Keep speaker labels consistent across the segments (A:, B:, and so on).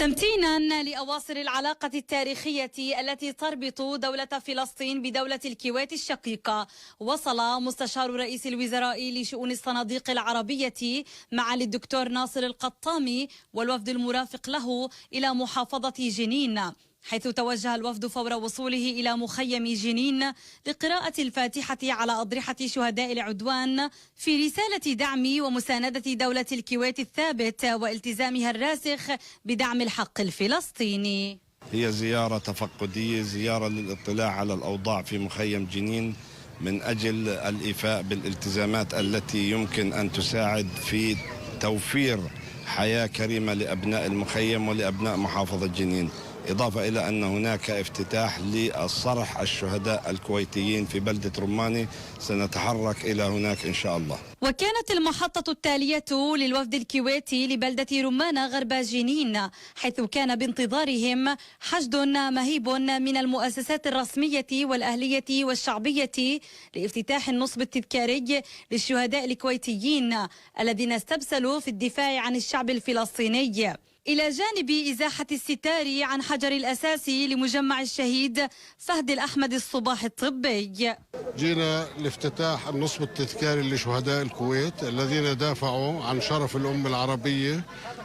A: تمتينا لأواصر العلاقة التاريخية التي تربط دولة فلسطين بدولة الكويت الشقيقة، وصل مستشار رئيس الوزراء لشؤون الصناديق العربية معالي الدكتور ناصر القطامي والوفد المرافق له إلى محافظة جنين، حيث توجه الوفد فور وصوله إلى مخيم جنين لقراءة الفاتحة على أضرحة شهداء العدوان في رسالة دعم ومساندة دولة الكويت الثابت والتزامها الراسخ بدعم الحق الفلسطيني.
B: هي زيارة تفقدية، زيارة للاطلاع على الأوضاع في مخيم جنين من أجل الإيفاء بالالتزامات التي يمكن أن تساعد في توفير حياة كريمة لأبناء المخيم ولأبناء محافظة جنين، إضافة إلى أن هناك افتتاح للصرح الشهداء الكويتيين في بلدة رماني، سنتحرك إلى هناك إن شاء الله.
A: وكانت المحطة التالية للوفد الكويتي لبلدة رمانة غرب جنين، حيث كان بانتظارهم حشد مهيب من المؤسسات الرسمية والأهلية والشعبية لافتتاح النصب التذكاري للشهداء الكويتيين الذين استبسلوا في الدفاع عن الشعب الفلسطيني، إلى جانب إزاحة الستار عن حجر الأساس لمجمع الشهيد فهد الأحمد الصباح الطبي.
C: جينا لافتتاح النصب التذكاري لشهداء الكويت الذين دافعوا عن شرف الأمة العربية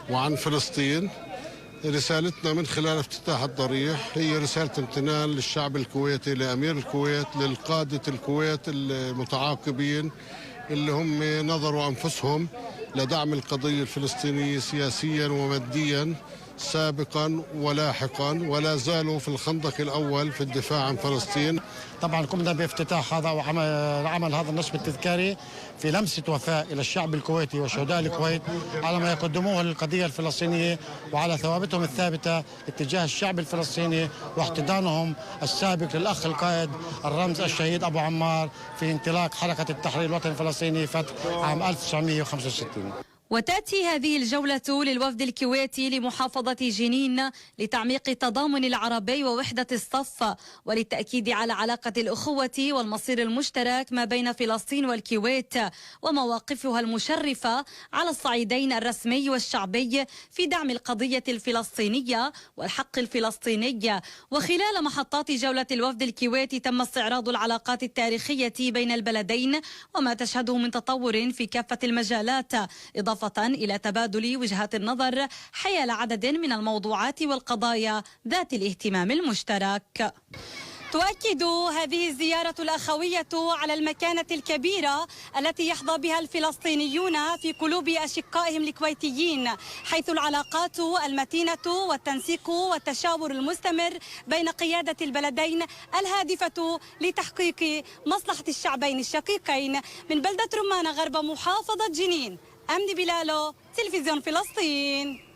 C: وعن فلسطين. رسالتنا من خلال افتتاح الضريح هي رسالة امتنان للشعب الكويتي، لأمير الكويت، للقادة الكويت المتعاقبين اللي هم نظروا أنفسهم لدعم القضية الفلسطينية سياسيا وماديا سابقا ولاحقا، ولا زالوا في الخندق الأول في الدفاع عن فلسطين.
D: طبعا قمنا بافتتاح هذا وعمل هذا النصب التذكاري في لمسة وفاء إلى الشعب الكويتي وشهداء الكويت على ما يقدموه للقضية الفلسطينية وعلى ثوابتهم الثابتة اتجاه الشعب الفلسطيني واحتضانهم السابق للأخ القائد الرمز الشهيد أبو عمار في انطلاق حركة التحرير الوطني الفلسطيني فتح عام 1965.
A: وتأتي هذه الجولة للوفد الكويتي لمحافظة جنين لتعميق التضامن العربي ووحدة الصف وللتأكيد على علاقة الأخوة والمصير المشترك ما بين فلسطين والكويت ومواقفها المشرفة على الصعيدين الرسمي والشعبي في دعم القضية الفلسطينية والحق الفلسطيني. وخلال محطات جولة الوفد الكويتي تم استعراض العلاقات التاريخية بين البلدين وما تشهده من تطور في كافة المجالات، إضافة إلى تبادل وجهات النظر حيال عدد من الموضوعات والقضايا ذات الاهتمام المشترك. تؤكد هذه الزيارة الأخوية على المكانة الكبيرة التي يحظى بها الفلسطينيون في قلوب أشقائهم الكويتيين، حيث العلاقات المتينة والتنسيق والتشاور المستمر بين قيادة البلدين الهادفة لتحقيق مصلحة الشعبين الشقيقين. من بلدة رمانة غرب محافظة جنين، أمني بلالو، تلفزيون فلسطين.